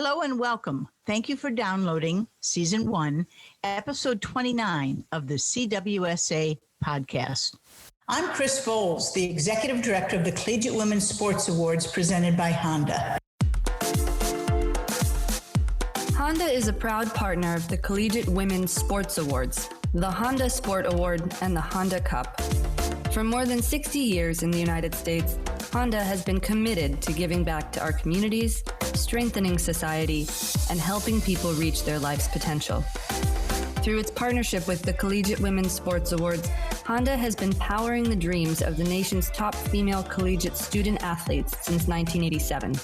Hello and welcome. Thank you for downloading Season 1, Episode 29 of the CWSA podcast. I'm Chris Voles, the Executive Director of the Collegiate Women's Sports Awards presented by Honda. Honda is a proud partner of the Collegiate Women's Sports Awards, the Honda Sport Award, and the Honda Cup. For more than 60 years in the United States, Honda has been committed to giving back to our communities, strengthening society, and helping people reach their life's potential. Through its partnership with the Collegiate Women's Sports Awards, Honda has been powering the dreams of the nation's top female collegiate student athletes since 1987.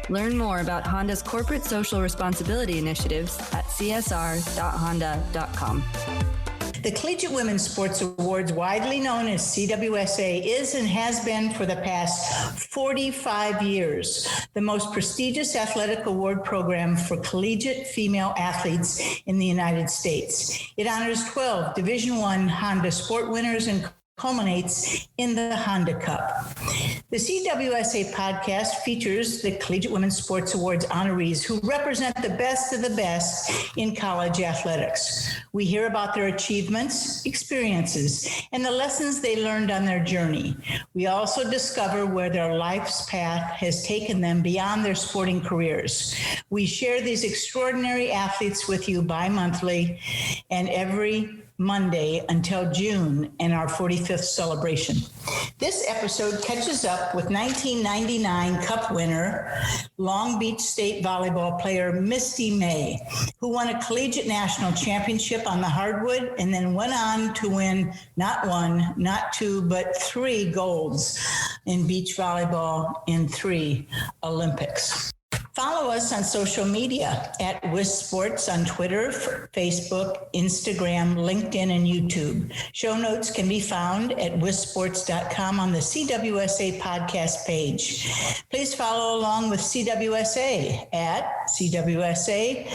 Learn more about Honda's corporate social responsibility initiatives at csr.honda.com. The Collegiate Women's Sports Awards, widely known as CWSA, is and has been for the past 45 years the most prestigious athletic award program for collegiate female athletes in the United States. It honors 12 Division I Honda Sport winners and culminates in the Honda Cup. The CWSA podcast features the Collegiate Women's Sports Awards honorees who represent the best of the best in college athletics. We hear about their achievements, experiences, and the lessons they learned on their journey. We also discover where their life's path has taken them beyond their sporting careers. We share these extraordinary athletes with you bi-monthly and every Monday until June and our 45th celebration. This episode catches up with 1999 Cup winner, Long Beach State volleyball player Misty May, who won a collegiate national championship on the hardwood and then went on to win not one, not two, but 3 golds in beach volleyball in 3 Olympics. Follow us on social media at WIS Sports on Twitter, Facebook, Instagram, LinkedIn, and YouTube. Show notes can be found at wisports.com on the CWSA podcast page. Please follow along with CWSA at CWSA_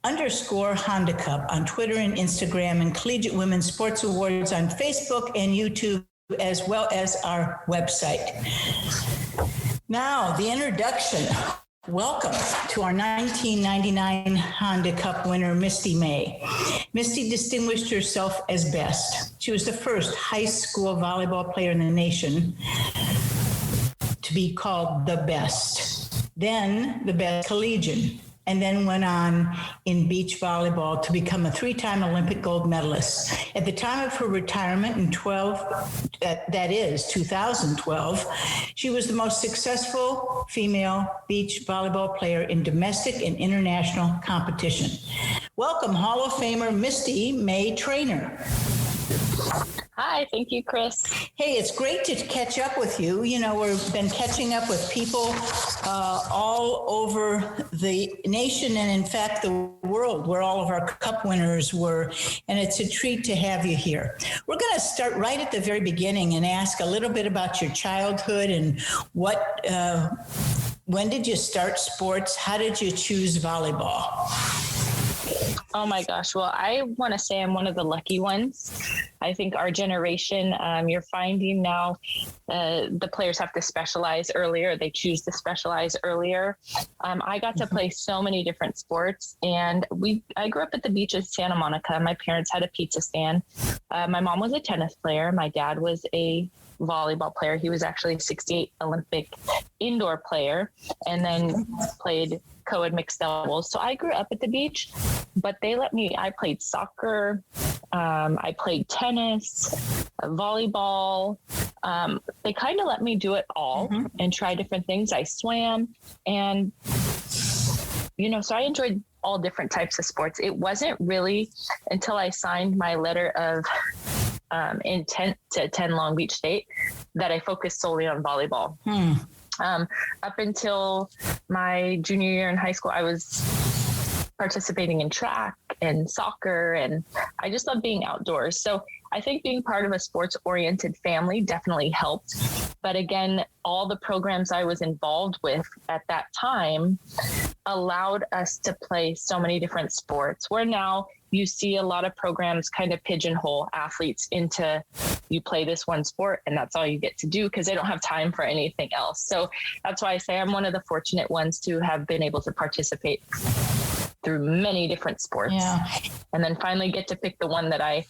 Honda Cup on Twitter and Instagram, and Collegiate Women's Sports Awards on Facebook and YouTube, as well as our website. Now, the introduction. Welcome to our 1999 Honda Cup winner, Misty May. Misty distinguished herself as best. She was the first high school volleyball player in the nation to be called the best, then the best collegian, and then went on in beach volleyball to become a 3-time Olympic gold medalist. At the time of her retirement in 2012, she was the most successful female beach volleyball player in domestic and international competition. Welcome, Hall of Famer Misty May Trainor. Hi, thank you, Chris. Hey, it's great to catch up with you. You know, we've been catching up with people all over the nation and, in fact, the world, where all of our cup winners were, and it's a treat to have you here. We're going to start right at the very beginning and ask a little bit about your childhood and when did you start sports? How did you choose volleyball? Oh my gosh. Well, I want to say I'm one of the lucky ones. I think our generation, you're finding now the players have to specialize earlier. They choose to specialize earlier. I got to play so many different sports, and I grew up at the beach of Santa Monica. My parents had a pizza stand. My mom was a tennis player. My dad was a volleyball player. He was actually a 68 Olympic indoor player and then played co-ed mixed doubles. So I grew up at the beach, but I played soccer. I played tennis, volleyball. They kind of let me do it all and try different things. I swam and, so I enjoyed all different types of sports. It wasn't really until I signed my letter of intent to attend Long Beach State that I focused solely on volleyball. Up until my junior year in high school, I was participating in track and soccer, and I just love being outdoors. So I think being part of a sports-oriented family definitely helped. But again, all the programs I was involved with at that time allowed us to play so many different sports, where now you see a lot of programs kind of pigeonhole athletes into, you play this one sport and that's all you get to do, because they don't have time for anything else. So that's why I say I'm one of the fortunate ones to have been able to participate through many different sports, and then finally get to pick the one that I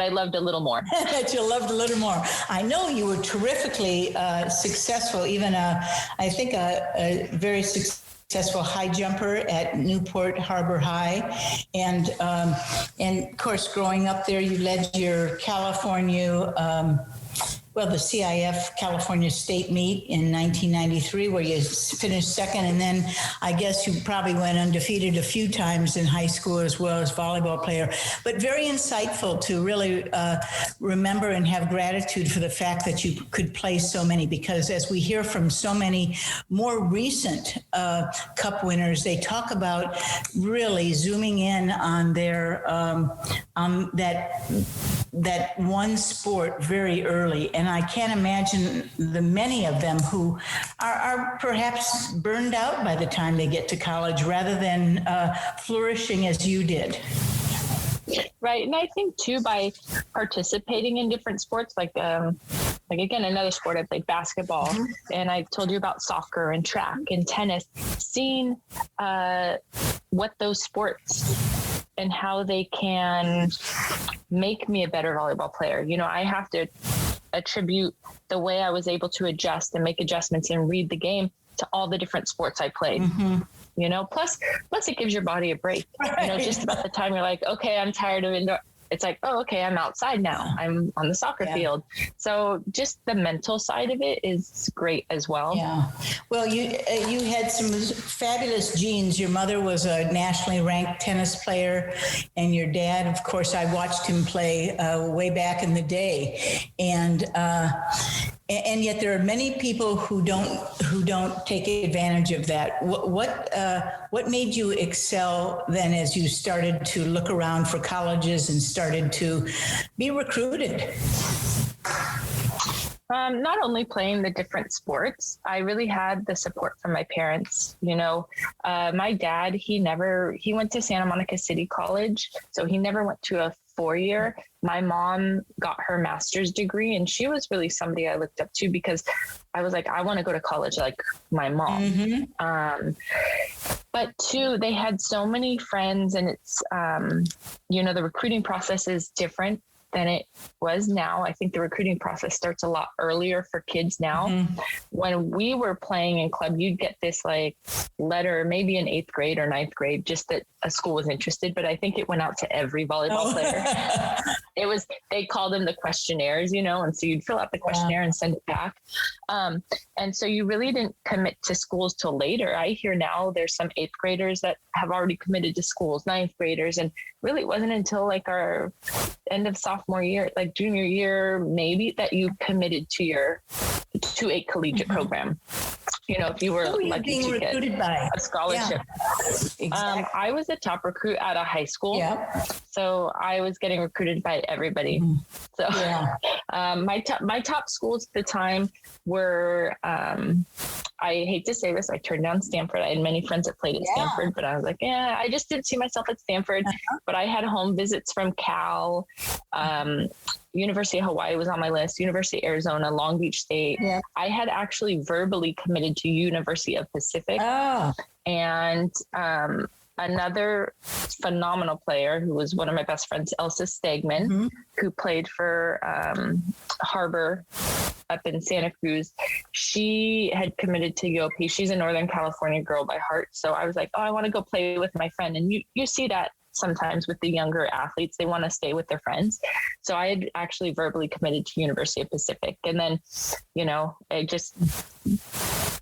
loved a little more. That you loved a little more. I know you were terrifically successful, even I think a very successful high jumper at Newport Harbor High, and of course, growing up there, you led your California. The CIF California State meet in 1993, where you finished second. And then I guess you probably went undefeated a few times in high school as well as volleyball player. But very insightful to really remember and have gratitude for the fact that you could play so many, because as we hear from so many more recent cup winners, they talk about really zooming in on their on that one sport very early. And I can't imagine the many of them who are perhaps burned out by the time they get to college, rather than flourishing as you did. Right. And I think too, by participating in different sports, like again, another sport, I played basketball, and I told you about soccer and track and tennis, seeing what those sports and how they can make me a better volleyball player. You know, I have to attribute the way I was able to adjust and make adjustments and read the game to all the different sports I played. You know, plus it gives your body a break. You know, just about the time you're like, okay, I'm tired of indoor. It's like, oh, okay, I'm outside now. I'm on the soccer field. So just the mental side of it is great as well. Yeah. Well, you had some fabulous genes. Your mother was a nationally ranked tennis player, and your dad, of course, I watched him play way back in the day. And yet there are many people who don't take advantage of that. What made you excel then as you started to look around for colleges and started to be recruited? Not only playing the different sports, I really had the support from my parents. You know, my dad, he went to Santa Monica City College, so he never went to a 4-year. My mom got her master's degree, and she was really somebody I looked up to, because I was like, I want to go to college like my mom. But two, they had so many friends, and it's, you know, the recruiting process is different than it was now. I think the recruiting process starts a lot earlier for kids now. When we were playing in club, you'd get this like letter, maybe in 8th grade or 9th grade, just that a school was interested. But I think it went out to every volleyball player. They called them the questionnaires, you know, and so you'd fill out the questionnaire and send it back. And so you really didn't commit to schools till later. I hear now there's some 8th graders that have already committed to schools, 9th graders. And really it wasn't until like our end of sophomore year, like junior year, maybe, that you committed to a collegiate program. You know, if you were lucky to get a scholarship. Exactly. I was a top recruit out of high school. So I was getting recruited by everybody. So my top schools at the time were, I hate to say this, I turned down Stanford. I had many friends that played at Stanford, but I was like, I just didn't see myself at Stanford. But I had home visits from Cal, University of Hawaii was on my list, University of Arizona, Long Beach State. I had actually verbally committed to University of Pacific. And another phenomenal player who was one of my best friends, Elsa Stegman, who played for Harbor up in Santa Cruz. She had committed to UOP. She's a Northern California girl by heart. So I was like, I want to go play with my friend. And you see that sometimes with the younger athletes, they want to stay with their friends. So I had actually verbally committed to University of Pacific. And then, you know, I just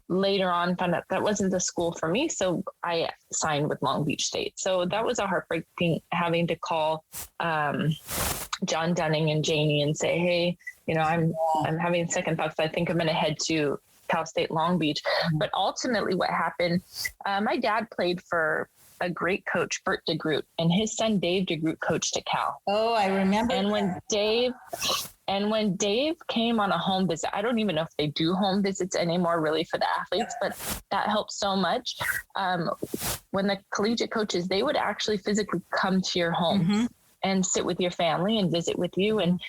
later on found out that wasn't the school for me. So I signed with Long Beach State. So that was a heartbreaking, having to call John Dunning and Janie and say, hey, you know, I'm having second thoughts. I think I'm going to head to Cal State Long Beach. But ultimately what happened, my dad played for a great coach, Bert DeGroot, and his son, Dave DeGroot, coached at Cal. Oh, I remember. And when Dave came on a home visit, I don't even know if they do home visits anymore really for the athletes, but that helped so much. When the collegiate coaches, they would actually physically come to your home and sit with your family and visit with you and,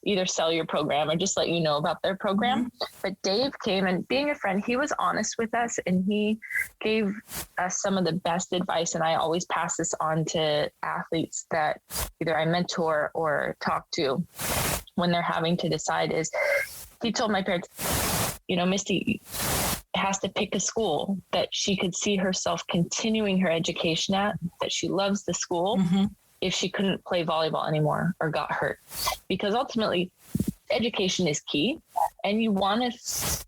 either sell your program or just let you know about their program. But Dave came, and being a friend, he was honest with us and he gave us some of the best advice. And I always pass this on to athletes that either I mentor or talk to when they're having to decide is, he told my parents, Misty has to pick a school that she could see herself continuing her education at, that she loves the school. If she couldn't play volleyball anymore or got hurt, because ultimately education is key and you want to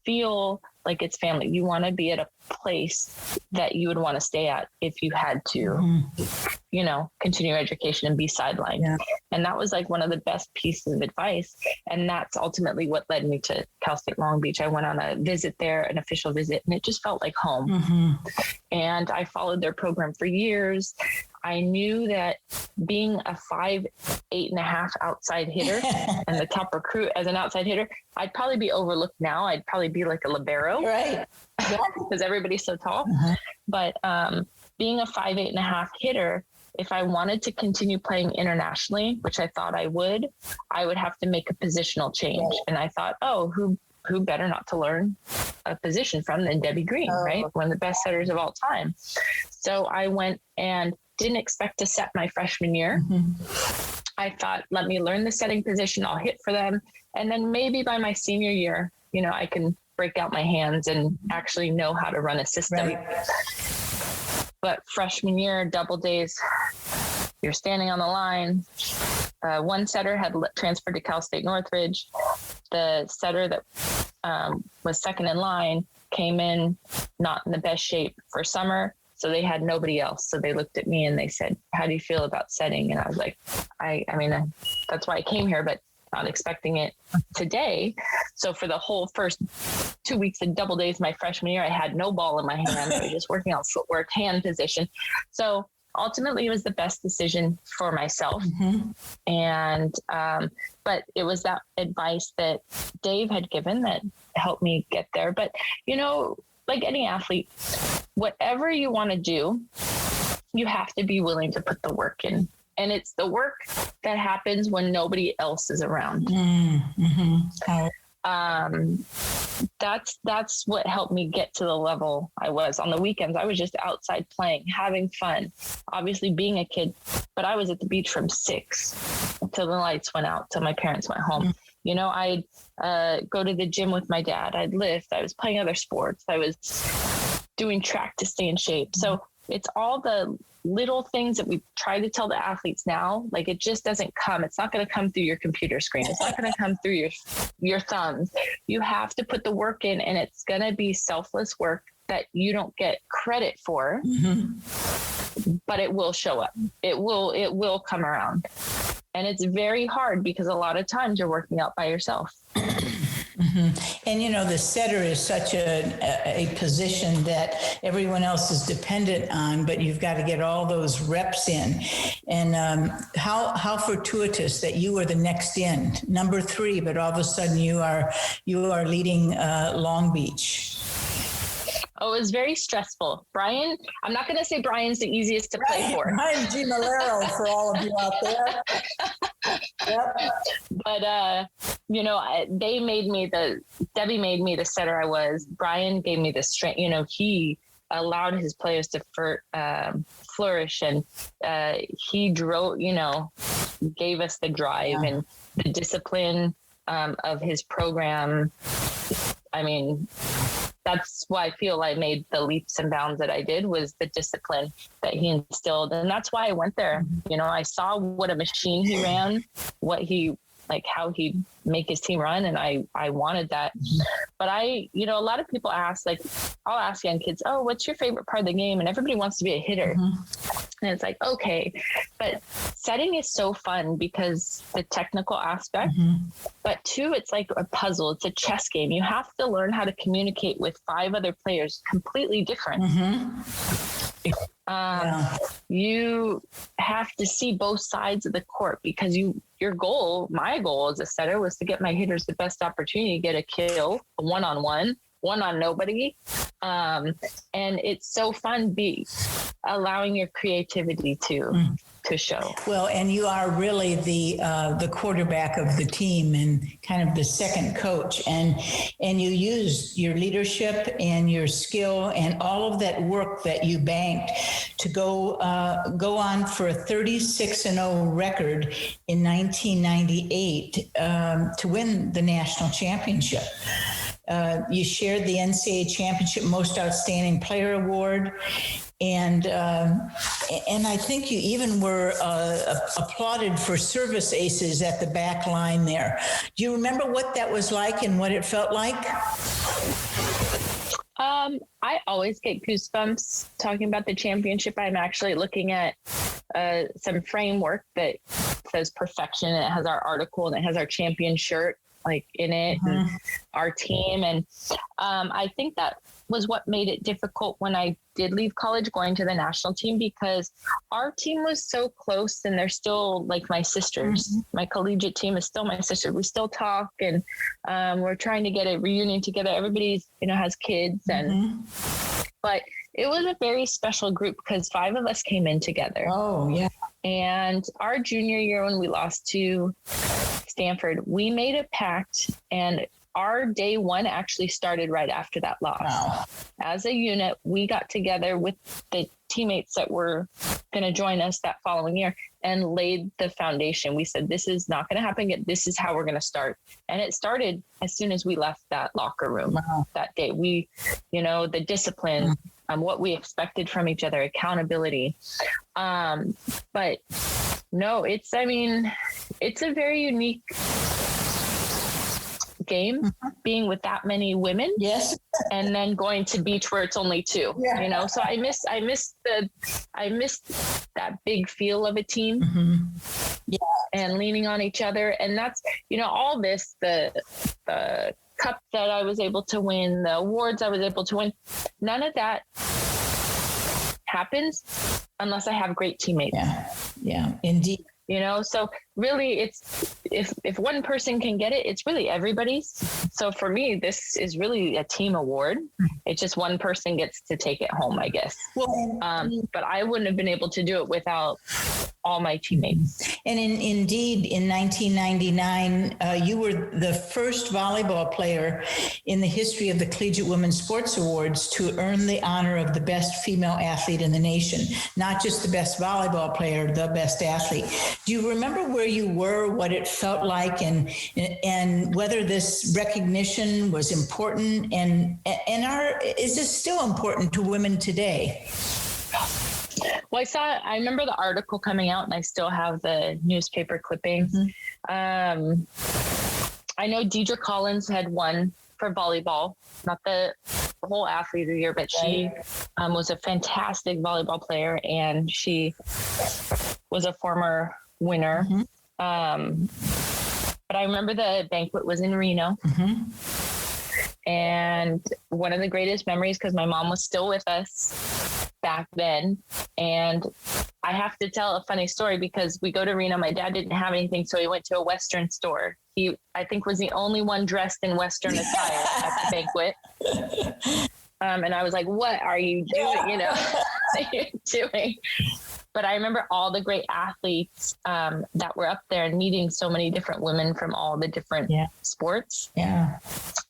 feel like it's family. You want to be at a place that you would want to stay at if you had to, continue education and be sidelined. Yeah. And that was like one of the best pieces of advice. And that's ultimately what led me to Cal State Long Beach. I went on a visit there, an official visit, and it just felt like home. And I followed their program for years. I knew that being a 5'8.5" outside hitter and the top recruit as an outside hitter, I'd probably be overlooked now. I'd probably be like a libero, right? Because everybody's so tall. But being a 5'8.5" hitter, if I wanted to continue playing internationally, which I thought I would have to make a positional change. And I thought, who better not to learn a position from than Debbie Green, right? One of the best setters of all time. So I went and didn't expect to set my freshman year. I thought, let me learn the setting position. I'll hit for them. And then maybe by my senior year, I can break out my hands and actually know how to run a system. Right. But freshman year, double days, you're standing on the line. One setter had transferred to Cal State Northridge. The setter that was second in line came in not in the best shape for summer. So they had nobody else. So they looked at me and they said, how do you feel about setting? And I was like, I mean, that's why I came here, but not expecting it today. So for the whole first 2 weeks of double days my freshman year, I had no ball in my hand. I was just working on footwork, hand position. So ultimately it was the best decision for myself. And, but it was that advice that Dave had given that helped me get there. But, like any athlete, whatever you want to do, you have to be willing to put the work in. And it's the work that happens when nobody else is around. That's what helped me get to the level I was. On the weekends, I was just outside playing, having fun, obviously being a kid, but I was at the beach from 6 until the lights went out, till my parents went home. I'd go to the gym with my dad. I'd lift. I was playing other sports. I was doing track to stay in shape. So it's all the little things that we try to tell the athletes now. Like, it just doesn't come. It's not going to come through your computer screen. It's not going to come through your thumbs. You have to put the work in, and it's going to be selfless work that you don't get credit for, but it will show up. It will come around. And it's very hard because a lot of times you're working out by yourself. And, the setter is such a position that everyone else is dependent on, but you've got to get all those reps in. And how fortuitous that you were the next in, number 3, but all of a sudden you are leading Long Beach. Oh, it was very stressful. Brian, I'm not going to say Brian's the easiest to play for. I'm G. Malero for all of you out there. Yep. But, Debbie made me the setter I was. Brian gave me the strength. He allowed his players to flourish, and he drove, gave us the drive and the discipline of his program. I mean, that's why I feel I made the leaps and bounds that I did, was the discipline that he instilled. And that's why I went there. I saw what a machine he ran, how he'd make his team run. And I wanted that. But a lot of people ask, I'll ask young kids, oh, what's your favorite part of the game? And everybody wants to be a hitter. And it's like, okay, but setting is so fun because the technical aspect, but 2, it's like a puzzle. It's a chess game. You have to learn how to communicate with 5 other players completely different. You have to see both sides of the court, because my goal as a setter was to get my hitters the best opportunity to get a kill, a one-on-one, one on nobody. And it's so fun allowing your creativity to show. Well, and you are really the quarterback of the team and kind of the second coach, and you use your leadership and your skill and all of that work that you banked to go on for a 36-0 record in 1998 to win the national championship. You shared the NCAA Championship Most Outstanding Player Award, and I think you even were applauded for service aces at the back line there. Do you remember what that was like and what it felt like? I always get goosebumps talking about the championship. I'm actually looking at some framework that says perfection. It has our article and it has our champion shirt like in it, and our team. And I think that was what made it difficult when I did leave college going to the national team, because our team was so close and they're still like my sisters. My collegiate team is still my sister. We still talk, and we're trying to get a reunion together. Everybody's, has kids, and but it was a very special group because 5 of us came in together. Oh, yeah. And our junior year, when we lost to Stanford, we made a pact, and our day one actually started right after that loss. Wow. As a unit, we got together with the teammates that were going to join us that following year and laid the foundation. We said, this is not going to happen yet. This is how we're going to start. And it started as soon as we left that locker room that day. We, the discipline, what we expected from each other, accountability. But no, it's a very unique game, being with that many women. Yes. And then going to beach where it's only 2, so I miss that big feel of a team and leaning on each other. And that's, all this, the cup that I was able to win, the awards I was able to win, none of that happens unless I have great teammates. Yeah, indeed. So really it's, if one person can get it, it's really everybody's. So for me, this is really a team award. It's just one person gets to take it home, I guess. Well, but I wouldn't have been able to do it without all my teammates. And indeed, in 1999, you were the first volleyball player in the history of the Collegiate Women's Sports Awards to earn the honor of the best female athlete in the nation, not just the best volleyball player, the best athlete. Do you remember where you were, what it felt like, and whether this recognition was important, and is this still important to women today? Well, I remember the article coming out, and I still have the newspaper clippings. I know Deidre Collins had won for volleyball, not the whole athlete of the year, but she was a fantastic volleyball player, and she was a former winner. But I remember the banquet was in Reno. And one of the greatest memories, because my mom was still with us back then. And I have to tell a funny story, because we go to Reno. My dad didn't have anything, so he went to a Western store. He, I think, was the only one dressed in Western attire at the banquet. And I was like, what are you doing? What are you doing? But I remember all the great athletes that were up there, and meeting so many different women from all the different sports.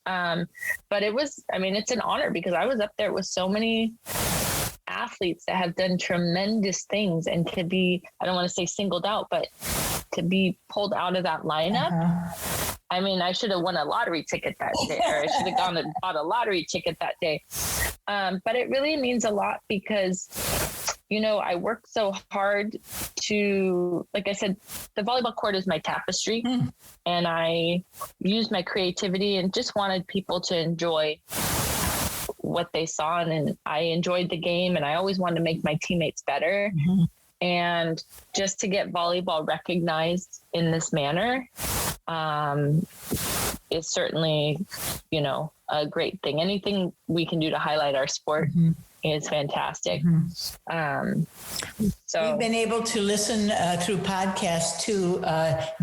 But it was, it's an honor, because I was up there with so many athletes that have done tremendous things, and to be, I don't want to say singled out, but to be pulled out of that lineup. I should have won a lottery ticket that day, or I should have gone and bought a lottery ticket that day. But it really means a lot, because I worked so hard to, like I said, the volleyball court is my tapestry, and I used my creativity and just wanted people to enjoy what they saw. And I enjoyed the game, and I always wanted to make my teammates better. And just to get volleyball recognized in this manner is certainly, a great thing. Anything we can do to highlight our sport is fantastic. So we've been able to listen through podcasts to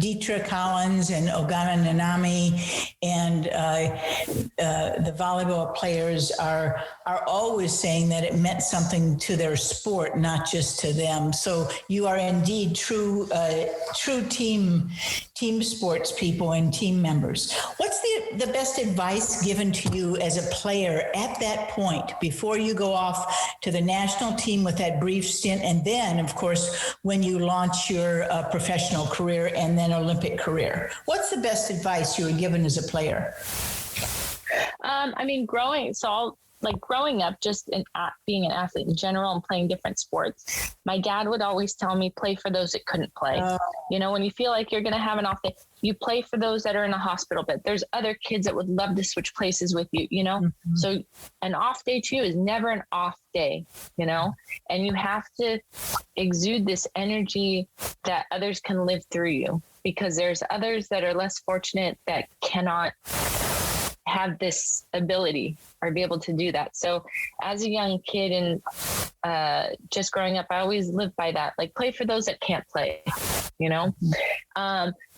Deetra Collins and Ogana Nanami, and the volleyball players are always saying that it meant something to their sport, not just to them. So you are indeed true team sports people and team members. What's the best advice given to you as a player at that point before you go off to the national team with that brief stint, and then, of course, when you launch your professional career and then Olympic career? What's the best advice you were given as a player? Growing up, just being an athlete in general and playing different sports, my dad would always tell me, play for those that couldn't play. When you feel like you're going to have an off day, you play for those that are in a hospital bed. There's other kids that would love to switch places with you, So an off day to you is never an off day, and you have to exude this energy that others can live through you, because there's others that are less fortunate that cannot have this ability or be able to do that. So as a young kid and just growing up, I always lived by that, like, play for those that can't play,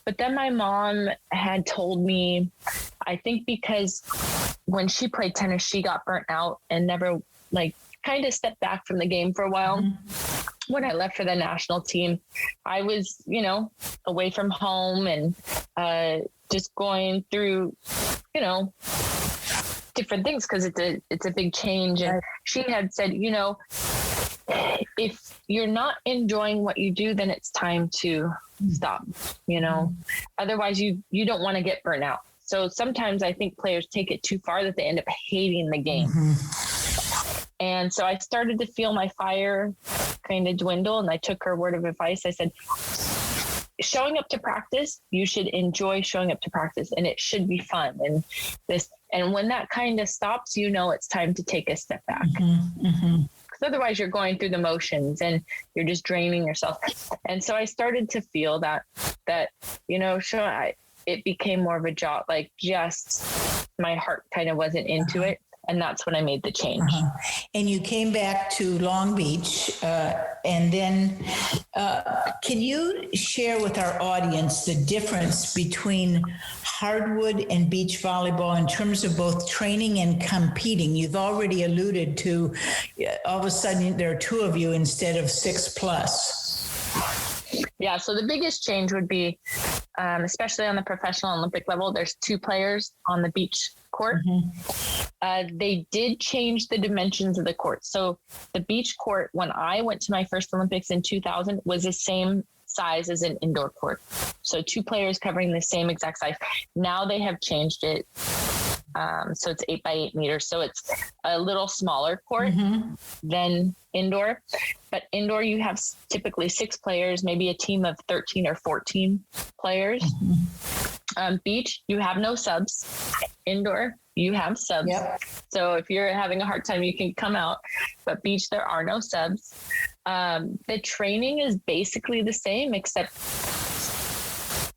but then my mom had told me, I think because when she played tennis, she got burnt out and never kind of stepped back from the game for a while. When I left for the national team, I was, away from home and just going through, different things, because it's a big change. And she had said, if you're not enjoying what you do, then it's time to stop, otherwise you don't want to get burnt out. So sometimes I think players take it too far that they end up hating the game. And so I started to feel my fire kind of dwindle, and I took her word of advice. I said, showing up to practice, you should enjoy showing up to practice, and it should be fun. And when that kind of stops, it's time to take a step back. Because otherwise you're going through the motions and you're just draining yourself. And so I started to feel that it became more of a job, just my heart kind of wasn't into it. And that's when I made the change. And you came back to Long Beach. And then can you share with our audience the difference between hardwood and beach volleyball in terms of both training and competing? You've already alluded to all of a sudden there are two of you instead of 6+. Yeah, so the biggest change would be, especially on the professional Olympic level, there's 2 players on the beach court. They did change the dimensions of the court. So the beach court, when I went to my first Olympics in 2000, was the same size as an indoor court. So 2 players covering the same exact size. Now they have changed it. So it's 8 by 8 meters. So it's a little smaller court than indoor. But indoor, you have typically 6 players, maybe a team of 13 or 14 players. Beach, you have no subs. Indoor, you have subs. Yep. So if you're having a hard time, you can come out. But beach, there are no subs. The training is basically the same, except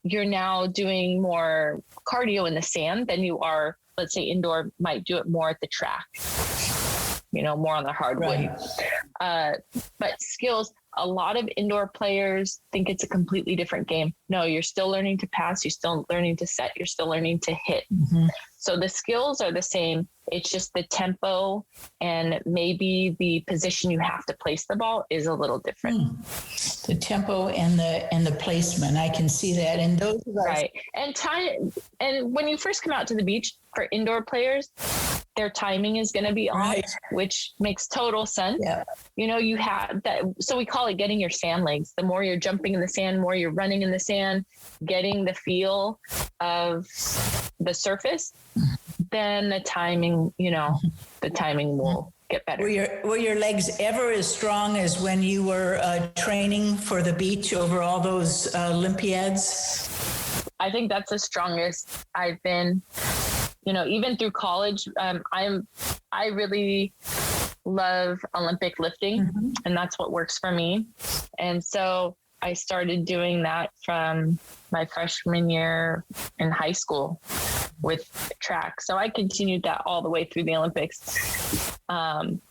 you're now doing more cardio in the sand than you are, let's say indoor might do it more at the track, more on the hardwood. Right. But skills, a lot of indoor players think it's a completely different game. No, you're still learning to pass. You're still learning to set. You're still learning to hit. So the skills are the same. It's just the tempo and maybe the position you have to place the ball is a little different. The tempo and the placement, I can see that. And those are right. And when you first come out to the beach for indoor players, their timing is going to be off, which makes total sense. Yeah. You have that. So we call it getting your sand legs. The more you're jumping in the sand, more you're running in the sand, getting the feel of the surface, then the timing, the timing will get better. Were your legs ever as strong as when you were training for the beach over all those Olympiads? I think that's the strongest I've been. Even through college, I really love Olympic lifting, and that's what works for me. And so I started doing that from my freshman year in high school with track. So I continued that all the way through the Olympics.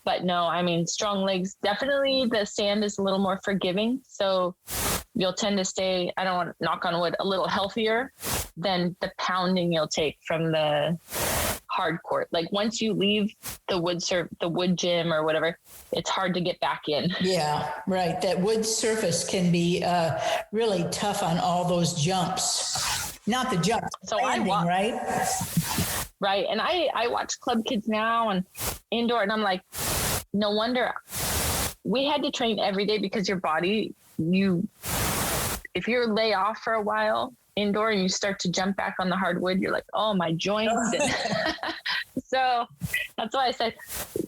But no, I mean, strong legs, definitely the sand is a little more forgiving. So you'll tend to stay, I don't want to knock on wood, a little healthier than the pounding you'll take from the hard court. Like once you leave the wood gym or whatever, it's hard to get back in. Yeah, right. That wood surface can be really tough on all those jumps. Not the jumps, so landing, right? Right. And I watch club kids now and indoor, and I'm like, no wonder we had to train every day, because your body, if you lay off for a while indoor and you start to jump back on the hardwood, you're like, oh, my joints. So that's why I said,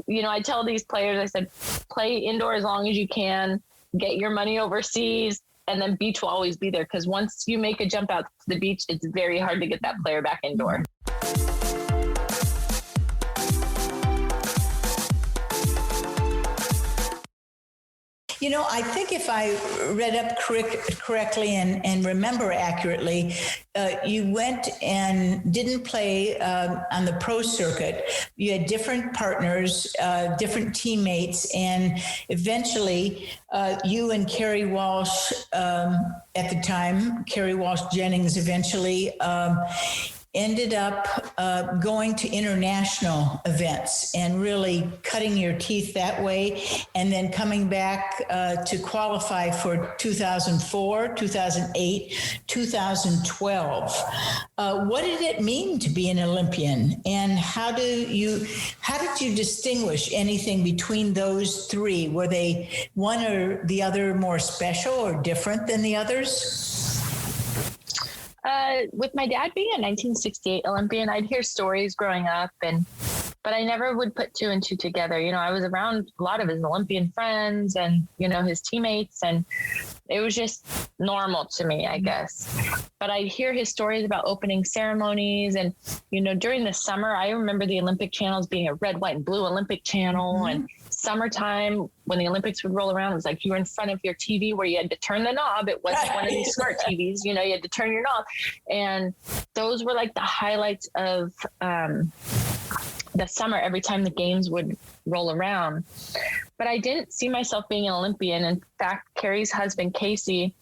I tell these players, I said, play indoor as long as you can, get your money overseas, and then beach will always be there. Because once you make a jump out to the beach, it's very hard to get that player back indoor. I think if I read up correctly and remember accurately, you went and didn't play on the pro circuit. You had different partners, different teammates, and eventually you and Carrie Walsh, at the time, Carrie Walsh Jennings eventually ended up going to international events and really cutting your teeth that way, and then coming back to qualify for 2004, 2008, 2012. What did it mean to be an Olympian, and how did you distinguish anything between those three? Were they one or the other more special or different than the others? With my dad being a 1968 Olympian, I'd hear stories growing up, but I never would put two and two together. I was around a lot of his Olympian friends and, his teammates, and it was just normal to me, I guess. But I'd hear his stories about opening ceremonies, and, during the summer, I remember the Olympic channels being a red, white, and blue Olympic channel, and summertime when the Olympics would roll around, it was like you were in front of your TV where you had to turn the knob. It wasn't one of these smart TVs, you had to turn your knob. And those were like the highlights of the summer every time the games would roll around. But I didn't see myself being an Olympian. In fact, Carrie's husband, Casey,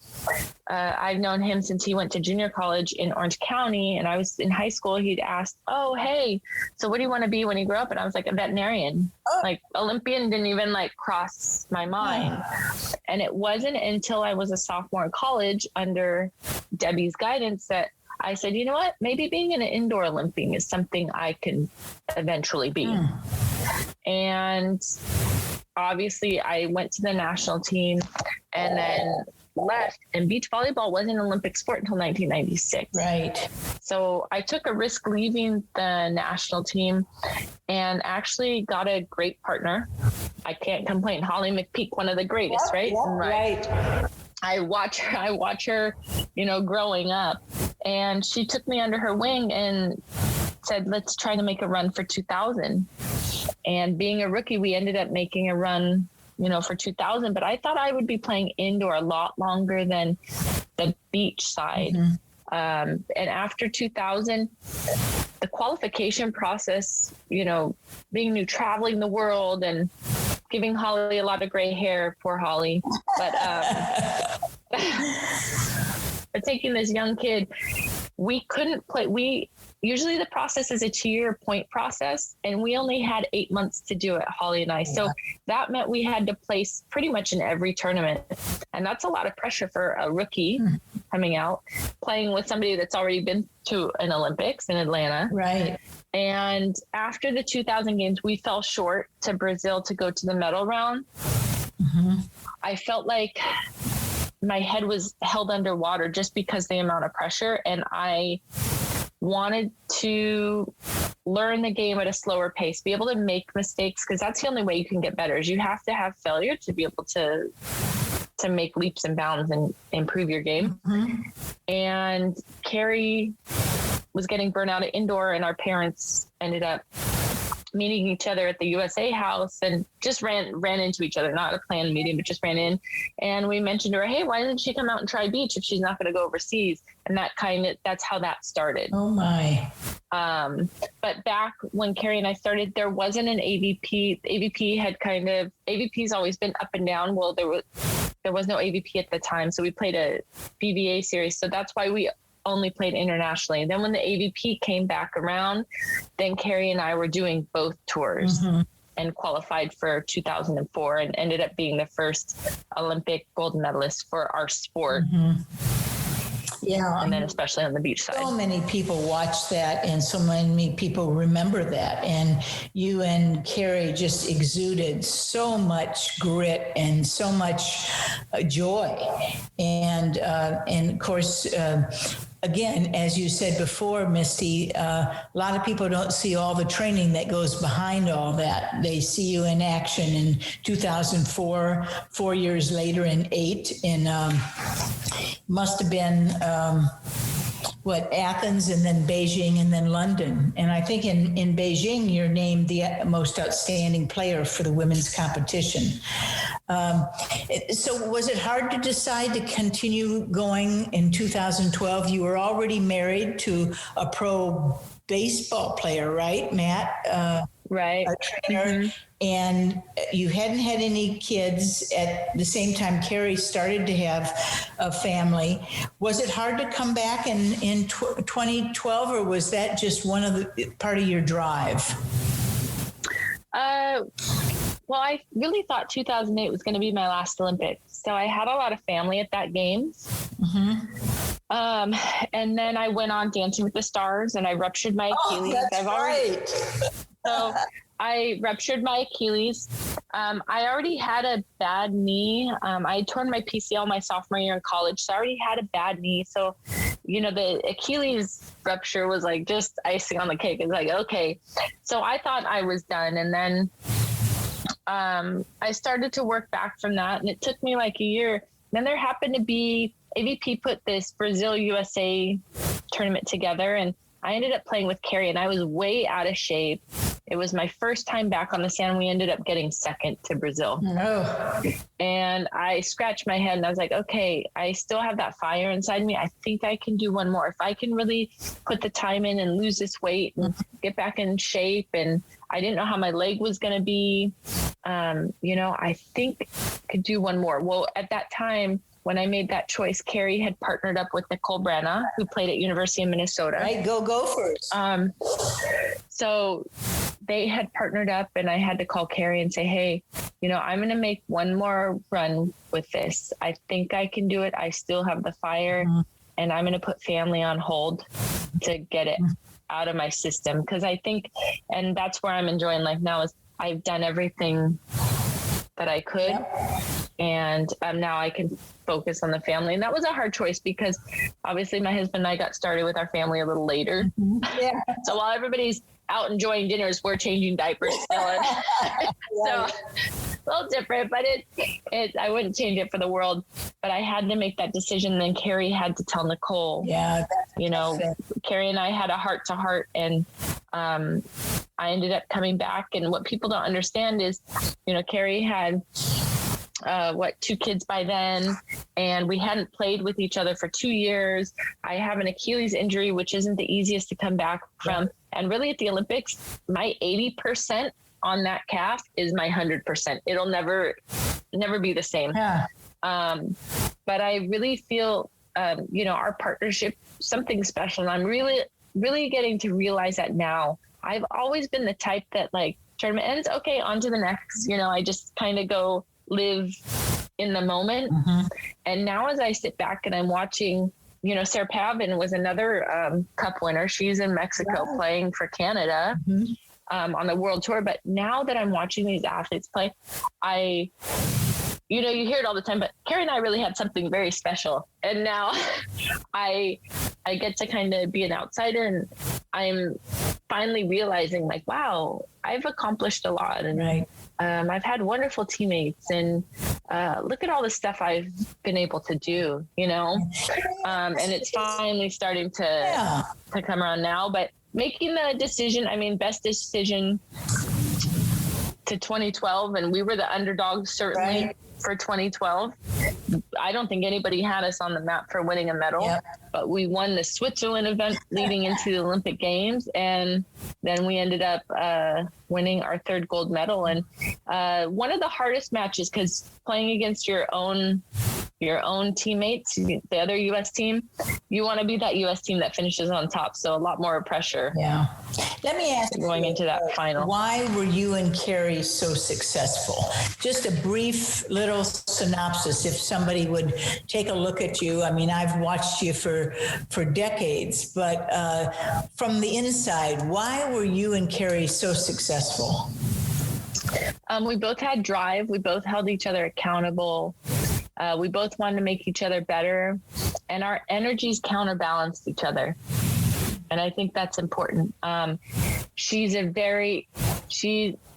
I've known him since he went to junior college in Orange County, and I was in high school. He'd asked, oh, hey, so what do you want to be when you grow up? And I was like, a veterinarian. Like Olympian didn't even cross my mind. And it wasn't until I was a sophomore in college under Debbie's guidance that I said, you know what, maybe being an indoor Olympian is something I can eventually be. And obviously I went to the national team and then left, and beach volleyball wasn't an Olympic sport until 1996. Right. So I took a risk leaving the national team and actually got a great partner. I can't complain. Holly McPeak, one of the greatest, right? Yeah, right. I watch her, growing up, and she took me under her wing and said, let's try to make a run for 2000. And being a rookie, we ended up making a run, for 2000, but I thought I would be playing indoor a lot longer than the beach side. And after 2000, the qualification process, being new, traveling the world and giving Holly a lot of gray hair, poor Holly, but taking this young kid, we couldn't play. Usually the process is a 2-year point process, and we only had 8 months to do it, Holly and I. So that meant we had to place pretty much in every tournament. And that's a lot of pressure for a rookie coming out, playing with somebody that's already been to an Olympics in Atlanta. Right. And after the 2000 games, we fell short to Brazil to go to the medal round. I felt like my head was held underwater just because the amount of pressure, and I wanted to learn the game at a slower pace, be able to make mistakes, because that's the only way you can get better. Is you have to have failure to be able to make leaps and bounds and improve your game. And Carrie was getting burnt out at indoor, and our parents ended up meeting each other at the USA house and just ran into each other, not a planned meeting, but just ran in. And we mentioned to her, hey, why doesn't she come out and try beach if she's not going to go overseas? And that's how that started. Oh my. But back when Carrie and I started, there wasn't an AVP. AVP's always been up and down. Well, there was no AVP at the time. So we played a BVA series. So that's why we only played internationally. And then when the AVP came back around, then Carrie and I were doing both tours. And qualified for 2004 and ended up being the first Olympic gold medalist for our sport. Yeah. And then especially on the beach side. So many people watch that and so many people remember that. And you and Carrie just exuded so much grit and so much joy. And of course, again, as you said before, Misty, a lot of people don't see all the training that goes behind all that. They see you in action in 2004, 4 years later in 2008, and must have been Athens and then Beijing and then London. And I think in Beijing, you're named the most outstanding player for the women's competition. So was it hard to decide to continue going in 2012? You were already married to a pro baseball player, right, Matt? Right. A trainer. And you hadn't had any kids at the same time Carrie started to have a family. Was it hard to come back in 2012, or was that just one of the part of your drive? Well, I really thought 2008 was going to be my last Olympics. So I had a lot of family at that Games. And then I went on Dancing with the Stars and I ruptured my Achilles. That's right. So I ruptured my Achilles. I already had a bad knee. I had torn my PCL my sophomore year in college. So I already had a bad knee. So, the Achilles rupture was like just icing on the cake. It's like, okay. So I thought I was done. And then I started to work back from that. And it took me like a year. Then there happened to be, AVP put this Brazil USA tournament together. And I ended up playing with Carrie and I was way out of shape. It was my first time back on the sand. We ended up getting second to Brazil. And I scratched my head and I was like, okay, I still have that fire inside me. I think I can do one more. If I can really put the time in and lose this weight and get back in shape. And I didn't know how my leg was going to be. I think I could do one more. Well, at that time, when I made that choice, Carrie had partnered up with Nicole Branna, who played at University of Minnesota. Right, go Gophers. So they had partnered up and I had to call Carrie and say, hey, I'm going to make one more run with this. I think I can do it. I still have the fire and I'm going to put family on hold to get it out of my system. Because I think, and that's where I'm enjoying life now, is I've done everything that I could. And now I can focus on the family. And that was a hard choice because obviously my husband and I got started with our family a little later. So while everybody's out enjoying dinners, we're changing diapers still. So a little different, but I wouldn't change it for the world. But I had to make that decision. Then Carrie had to tell Nicole, Carrie and I had a heart to heart, and I ended up coming back. And what people don't understand is, Carrie had 2 kids by then, and we hadn't played with each other for 2 years. I have an Achilles injury, which isn't the easiest to come back from. And really at the Olympics, my 80% on that calf is my 100%. It'll never be the same. But I really feel, our partnership, something special. And I'm really, really getting to realize that now. I've always been the type that tournament ends, okay, on to the next. I just kind of go live in the moment. And now as I sit back and I'm watching, Sarah Pavin was another cup winner. She's in Mexico playing for Canada on the world tour. But now that I'm watching these athletes play, you hear it all the time, but Carrie and I really had something very special. And now I get to kind of be an outsider, and I'm finally realizing wow, I've accomplished a lot. And I've had wonderful teammates, and look at all the stuff I've been able to do, and it's finally starting to come around now. But making the decision, best decision to 2012, and we were the underdogs certainly for 2012. I don't think anybody had us on the map for winning a medal, but we won the Switzerland event leading into the Olympic Games. And then we ended up winning our third gold medal. And one of the hardest matches, because playing against your own teammates, the other U.S. team, you want to be that U.S. team that finishes on top. So a lot more pressure. Yeah. Let me ask going into that final. Why were you and Carrie so successful? Just a brief little synopsis, if somebody would take a look at you. I mean, I've watched you for decades, but from the inside, why were you and Carrie so successful? We both had drive. We both held each other accountable. We both wanted to make each other better, and our energies counterbalanced each other. And I think that's important. She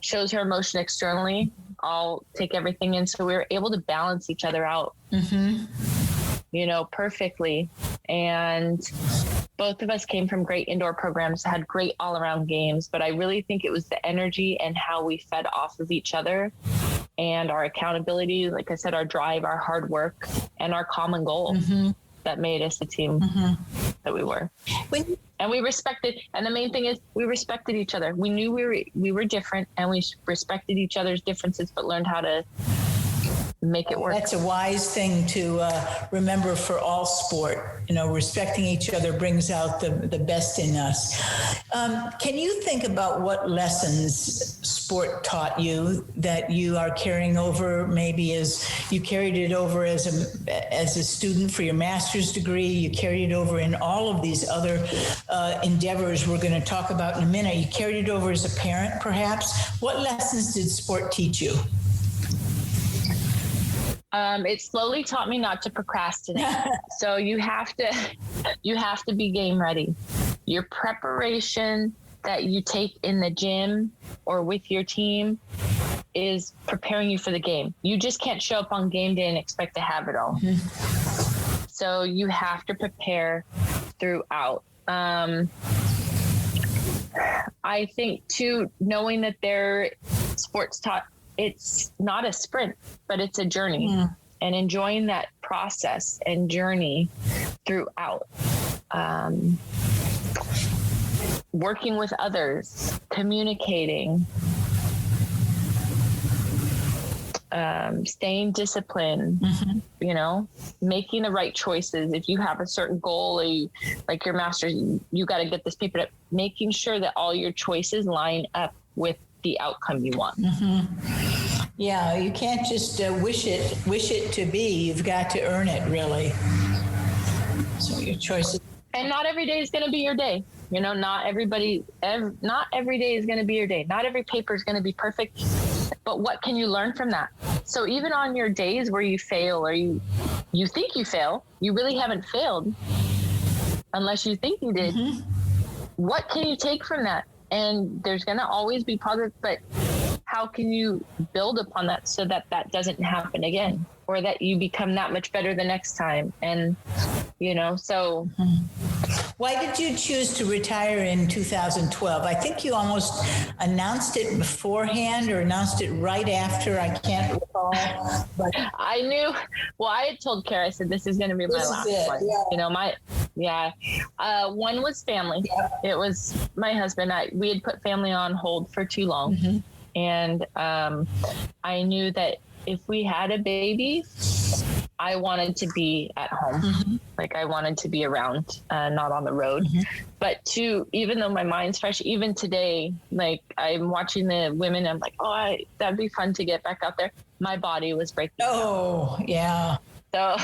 shows her emotion externally. I'll take everything in. So we were able to balance each other out, perfectly. And both of us came from great indoor programs, had great all around games, but I really think it was the energy and how we fed off of each other and our accountability. Like I said, our drive, our hard work, and our common goal that made us the team that we were. And we respected, and the main thing is we respected each other. We knew we were different, and we respected each other's differences, but learned how to make it work. That's a wise thing to remember for all sport. Respecting each other brings out the best in us. Can you think about what lessons sport taught you that you are carrying over, maybe as you carried it over as a student for your master's degree, you carried it over in all of these other endeavors we're going to talk about in a minute. You carried it over as a parent, perhaps. What lessons did sport teach you? It slowly taught me not to procrastinate. So you have to be game ready. Your preparation that you take in the gym or with your team is preparing you for the game. You just can't show up on game day and expect to have it all. So you have to prepare throughout. I think too, knowing that sports taught, it's not a sprint, but it's a journey, and enjoying that process and journey throughout. Working with others, communicating, staying disciplined, making the right choices. If you have a certain goal, or like your master's, you got to get this paper, making sure that all your choices line up with the outcome you want. Yeah, you can't just wish it to be. You've got to earn it, really. So your choices. And not every day is going to be your day. Not every day is going to be your day. Not every paper is going to be perfect. But what can you learn from that? So even on your days where you fail, or you think you fail, you really haven't failed unless you think you did. What can you take from that? And there's going to always be positive, but how can you build upon that so that doesn't happen again, or that you become that much better the next time? And, so. Why did you choose to retire in 2012? I think you almost announced it beforehand or announced it right after. I can't recall. But I knew. Well, I had told Kara, I said, this is going to be my last one. Yeah. One was family. Yeah. It was my husband. We had put family on hold for too long. And I knew that if we had a baby, I wanted to be at home. Like I wanted to be around, not on the road. But even though my mind's fresh, even today, like I'm watching the women, I'm like, that'd be fun to get back out there. My body was breaking down. Yeah. So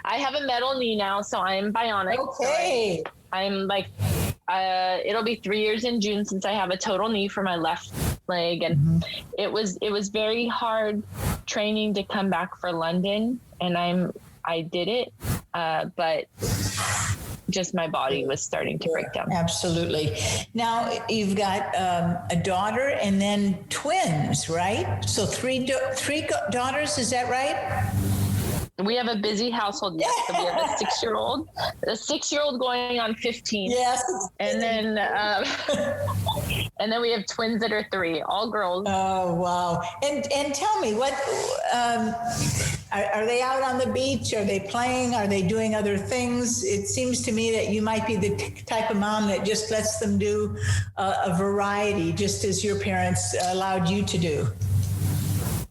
I have a metal knee now, so I'm bionic. Okay. So I'm like, it'll be 3 years in June since I have a total knee for my left leg. And it was very hard training to come back for London, and I did it, but just my body was starting to break down. Absolutely. Now you've got a daughter and then twins, right? So three daughters, is that right? We have a busy household. Yes. So we have a 6-year-old going on 15. Yes. And then, and then we have twins that are 3, all girls. Oh, wow. And tell me what, Are they out on the beach? Are they playing? Are they doing other things? It seems to me that you might be the type of mom that just lets them do a variety, just as your parents allowed you to do.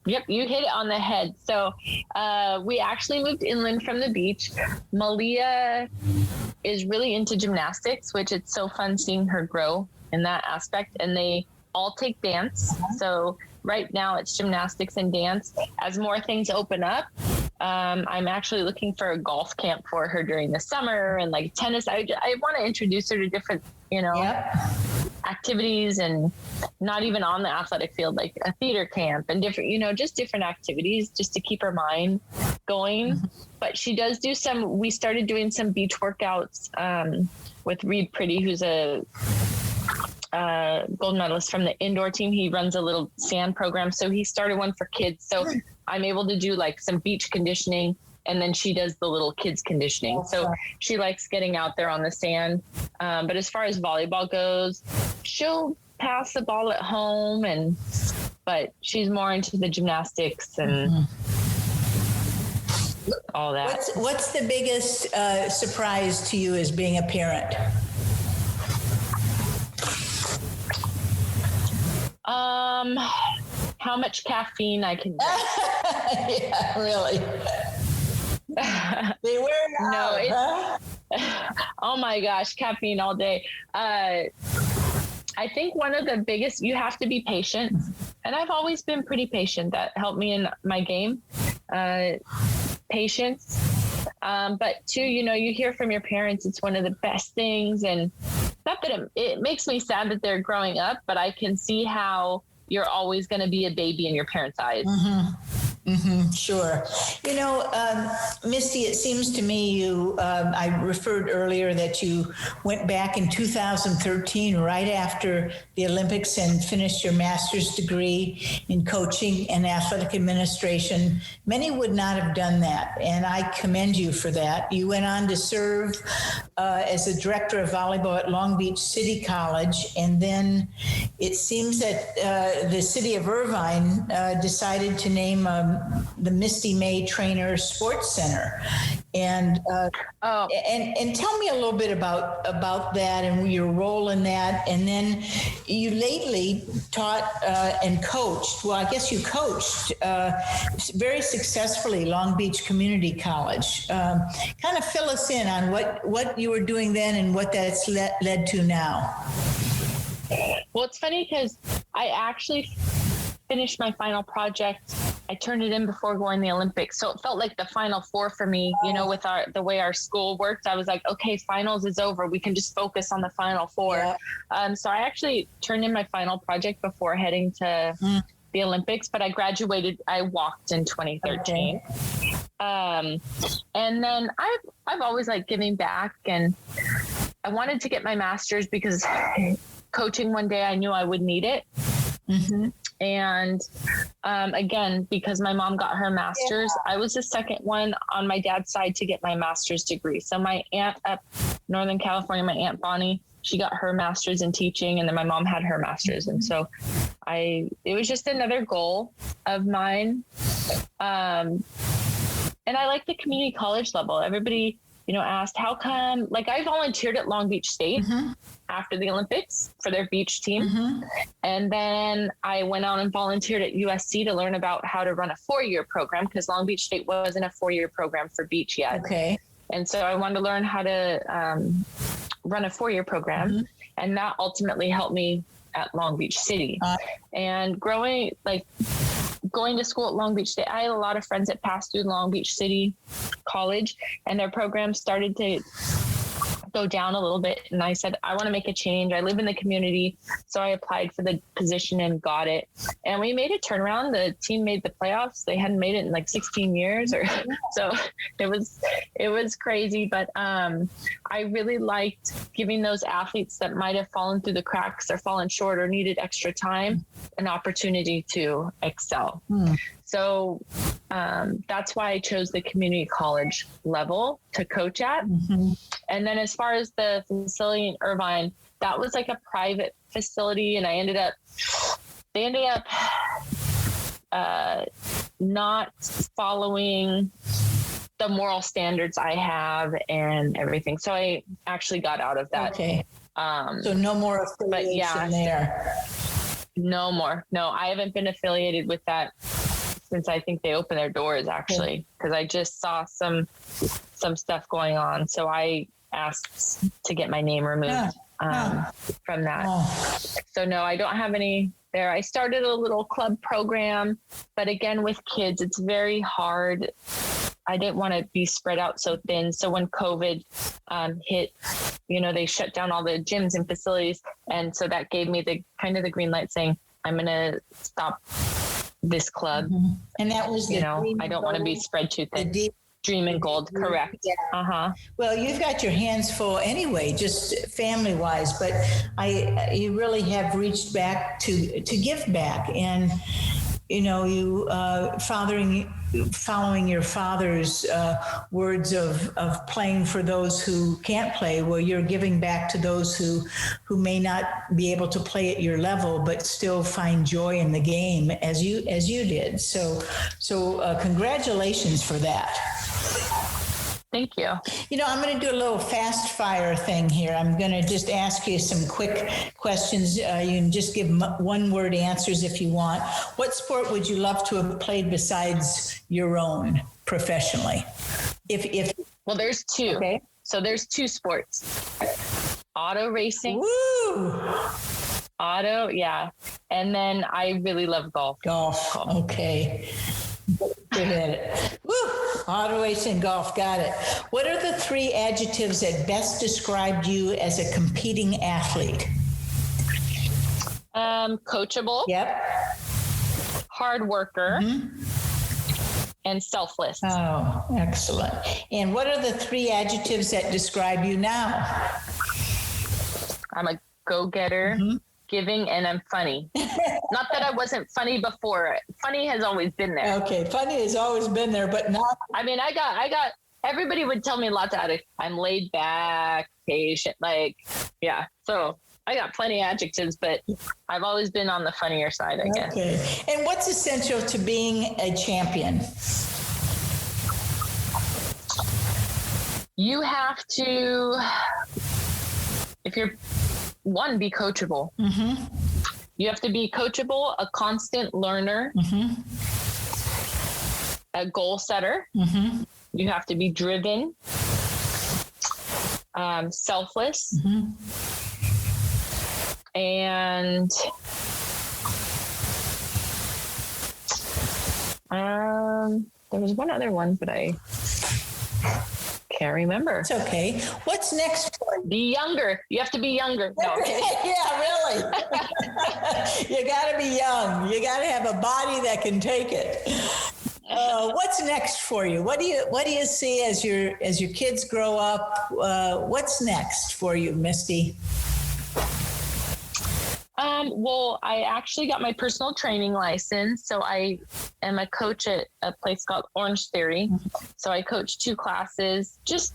Yep, you hit it on the head. So we actually moved inland from the beach. Malia is really into gymnastics, which it's so fun seeing her grow in that aspect. And they all take dance. So right now it's gymnastics and dance. As more things open up, I'm actually looking for a golf camp for her during the summer, and like tennis. I want to introduce her to different, activities, and not even on the athletic field, like a theater camp and different, just different activities just to keep her mind going. Mm-hmm. But she does do we started doing some beach workouts with Reed Pretty, who's a gold medalist from the indoor team. He runs a little sand program. So he started one for kids. So I'm able to do like some beach conditioning, and then she does the little kids conditioning. So she likes getting out there on the sand. But as far as volleyball goes, she'll pass the ball at home, but she's more into the gymnastics and all that. What's the biggest surprise to you as being a parent? How much caffeine I can drink. Yeah, really. They wear it out, Oh my gosh, caffeine all day. I think one of the biggest, you have to be patient. And I've always been pretty patient. That helped me in my game. Patience. But too, you hear from your parents, it's one of the best things. And not that it makes me sad that they're growing up, but I can see how you're always going to be a baby in your parents' eyes. Mm-hmm. Mm-hmm, sure. Misty, it seems to me I referred earlier that you went back in 2013, right after the Olympics, and finished your master's degree in coaching and athletic administration. Many would not have done that, and I commend you for that. You went on to serve as the director of volleyball at Long Beach City College, and then it seems that the city of Irvine decided to name the Misty May Trainor Sports Center, and tell me a little bit about that and your role in that. And then you lately taught and coached. Well, I guess you coached very successfully Long Beach Community College. Kind of fill us in on what you were doing then and what that's led to now. Well, it's funny because I actually finished my final project. I turned it in before going to the Olympics. So it felt like the Final Four for me, with the way our school worked. I was like, okay, finals is over. We can just focus on the Final Four. Yeah. So I actually turned in my final project before heading to the Olympics, but I graduated. I walked in 2013. Okay. And then I've always liked giving back, and I wanted to get my master's because coaching one day I knew I would need it. Mm-hmm. And again, because my mom got her master's, I was the second one on my dad's side to get my master's degree. So my aunt up Northern California, my Aunt Bonnie, she got her master's in teaching, and then my mom had her master's. And so it was just another goal of mine. And I like the community college level. Everybody, asked how come, like I volunteered at Long Beach State after the Olympics for their beach team. Mm-hmm. And then I went out and volunteered at USC to learn about how to run a 4-year program, because Long Beach State wasn't a 4-year program for beach yet. Okay. And so I wanted to learn how to run a 4-year program. Mm-hmm. And that ultimately helped me at Long Beach City. And going to school at Long Beach State, I had a lot of friends that passed through Long Beach City College, and their program started to go down a little bit. And I said, I want to make a change. I live in the community. So I applied for the position and got it. And we made a turnaround. The team made the playoffs. They hadn't made it in like 16 years so it was crazy. But I really liked giving those athletes that might have fallen through the cracks or fallen short or needed extra time an opportunity to excel. So that's why I chose the community college level to coach at. Mm-hmm. And then as far as the facility in Irvine, that was like a private facility. And they ended up not following the moral standards I have and everything. So I actually got out of that. Okay. So no more affiliation there. No more. No, I haven't been affiliated with that since I think they opened their doors, actually, because I just saw some stuff going on. So I asked to get my name removed from that. Oh. So no, I don't have any there. I started a little club program, but again, with kids, it's very hard. I didn't want to be spread out so thin. So when COVID hit, they shut down all the gyms and facilities. And so that gave me the kind of the green light saying, I'm going to stop this club. Mm-hmm. And that was, I don't want to be spread too thin. Dream and Gold, correct. Yeah. Uh-huh. Well, you've got your hands full anyway, just family-wise, but you really have reached back to give back. And, you following your father's words of playing for those who can't play, well, you're giving back to those who may not be able to play at your level, but still find joy in the game as you did. So congratulations for that. Thank you. I'm going to do a little fast fire thing here. I'm going to just ask you some quick questions. You can just give one word answers if you want. What sport would you love to have played besides your own professionally? Well, there's two. Okay. So there's two sports. Auto racing. Woo! Auto, yeah. And then I really love golf. Golf. Okay. Good at it. Woo! Auto racing, golf, got it. What are the three adjectives that best described you as a competing athlete? Coachable. Yep. Hard worker. Mm-hmm. And selfless. Oh, excellent. And what are the three adjectives that describe you now? I'm a go-getter. Mm-hmm. Giving, and I'm funny. Not that I wasn't funny before. Funny has always been there. Okay, funny has always been there, but not. I mean, I got. Everybody would tell me lots of. I'm laid back, patient, yeah. So I got plenty of adjectives, but I've always been on the funnier side, I guess. Okay. And what's essential to being a champion? You have to, be coachable. Mm-hmm. You have to be coachable, a constant learner, mm-hmm. a goal setter. Mm-hmm. You have to be driven, selfless, mm-hmm. and there was one other one, but I can't remember. It's okay. What's next for you? Be younger. You have to be younger. No, okay. Yeah, really. You got to be young. You got to have a body that can take it. What's next for you? What do you see as your kids grow up? What's next for you, Misty? Well, I actually got my personal training license. So I am a coach at a place called Orange Theory. Mm-hmm. So I coach 2 classes, just,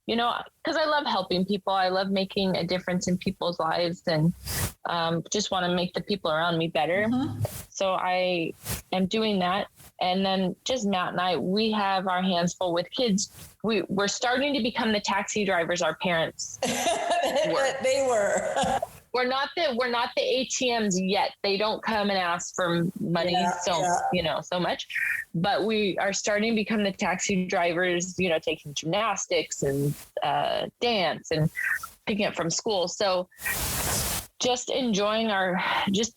because I love helping people. I love making a difference in people's lives and just want to make the people around me better. Mm-hmm. So I am doing that. And then just Matt and I, we have our hands full with kids. We're starting to become the taxi drivers our parents were. They were. We're not the ATMs yet. They don't come and ask for money so much, but we are starting to become the taxi drivers, taking gymnastics and dance and picking up from school. So just enjoying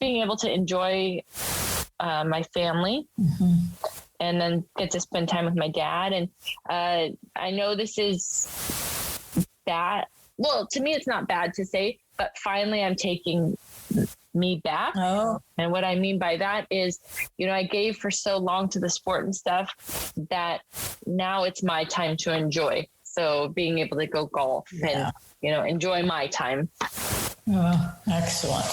being able to enjoy my family. Mm-hmm. And then get to spend time with my dad. And I know this is bad. Well, to me, it's not bad to say, but finally I'm taking me back. Oh. And what I mean by that is, I gave for so long to the sport and stuff that now it's my time to enjoy. So being able to go golf and, enjoy my time. Oh, excellent.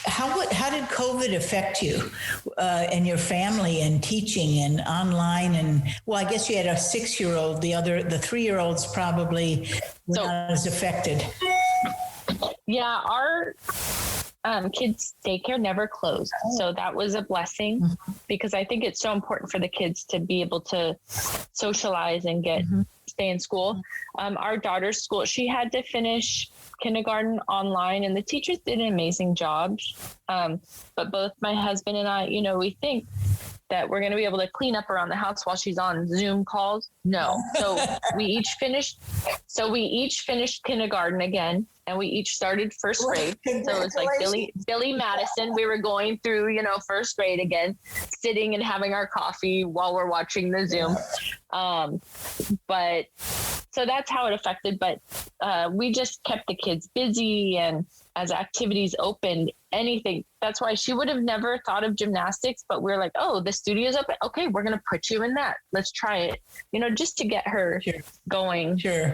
How did COVID affect you and your family and teaching and online? And I guess you had a 6-year-old. The 3-year-olds probably were not as affected. Yeah, kids' daycare never closed. So that was a blessing because I think it's so important for the kids to be able to socialize and stay in school. Our daughter's school, she had to finish kindergarten online, and the teachers did an amazing job. But both my husband and I, we think that we're going to be able to clean up around the house while she's on Zoom calls. No. So we each finished kindergarten again, and we each started first grade. So it was like Billy Madison. We were going through, first grade again, sitting and having our coffee while we're watching the Zoom. But so that's how it affected. But we just kept the kids busy, and as activities opened, anything. That's why she would have never thought of gymnastics, but we're like, oh, the studio's open. Okay, we're going to put you in that. Let's try it, just to get her going. Sure.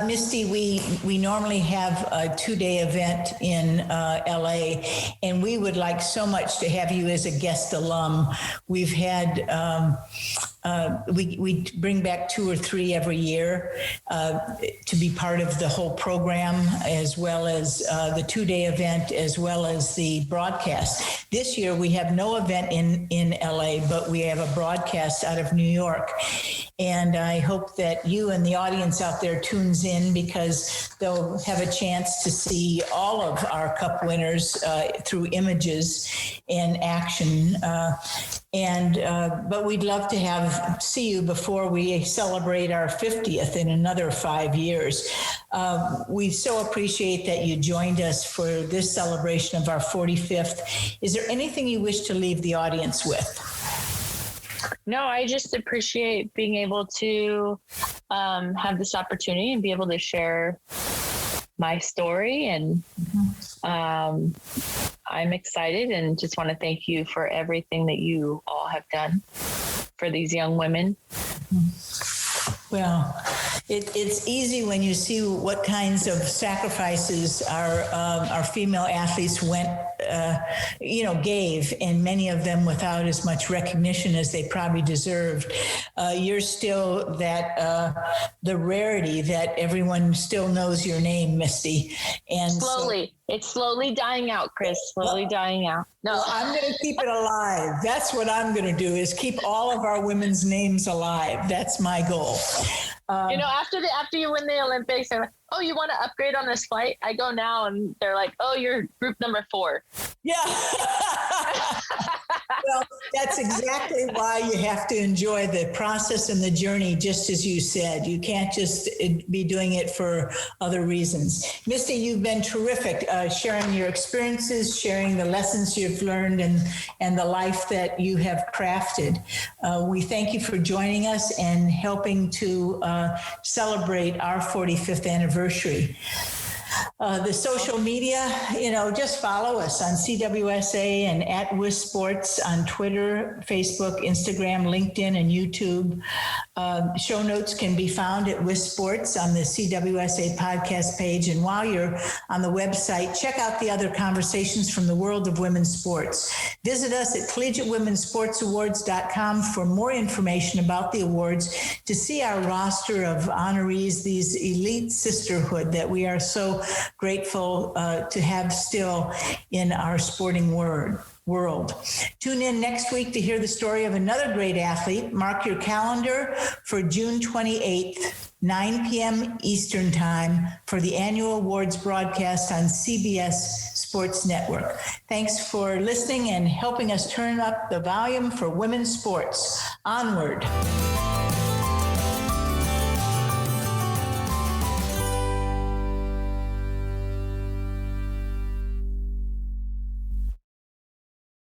Misty, we normally have a 2-day event in LA, and we would like so much to have you as a guest alum. We've had, we bring back 2 or 3 every year to be part of the whole program, as well as the 2-day event, as well as the broadcast. This year we have no event in LA, but we have a broadcast out of New York. And I hope that you and the audience out there tunes in, because they'll have a chance to see all of our cup winners through images and action. But we'd love to see you before we celebrate our 50th in another 5 years. We so appreciate that you joined us for this celebration of our 45th. Is there anything you wish to leave the audience with? No, I just appreciate being able to have this opportunity and be able to share my story. And I'm excited and just want to thank you for everything that you all have done for these young women. Well, it's easy when you see what kinds of sacrifices our female athletes gave, and many of them without as much recognition as they probably deserved. You're still the rarity that everyone still knows your name, Misty. And it's slowly dying out, Chris. Dying out. No, I'm going to keep it alive. That's what I'm going to do, is keep all of our women's names alive. That's my goal. After you win the Olympics, they're like, oh, you want to upgrade on this flight? I go now, and they're like, oh, you're group number 4. Yeah. Well, that's exactly why you have to enjoy the process and the journey, just as you said. You can't just be doing it for other reasons. Misty, you've been terrific, sharing your experiences, sharing the lessons you've learned, and the life that you have crafted. We thank you for joining us and helping to celebrate our 45th anniversary. The social media, just follow us on CWSA and at WIS Sports on Twitter, Facebook, Instagram, LinkedIn, and YouTube. Show notes can be found at WIS Sports on the CWSA podcast page. And while you're on the website, check out the other conversations from the world of women's sports. Visit us at collegiatewomensportsawards.com for more information about the awards, to see our roster of honorees, these elite sisterhood that we are so grateful to have still in our sporting world. Tune in next week to hear the story of another great athlete. Mark your calendar for June 28th, 9 p.m. Eastern Time, for the annual awards broadcast on CBS Sports Network. Thanks for listening and helping us turn up the volume for women's sports. Onward.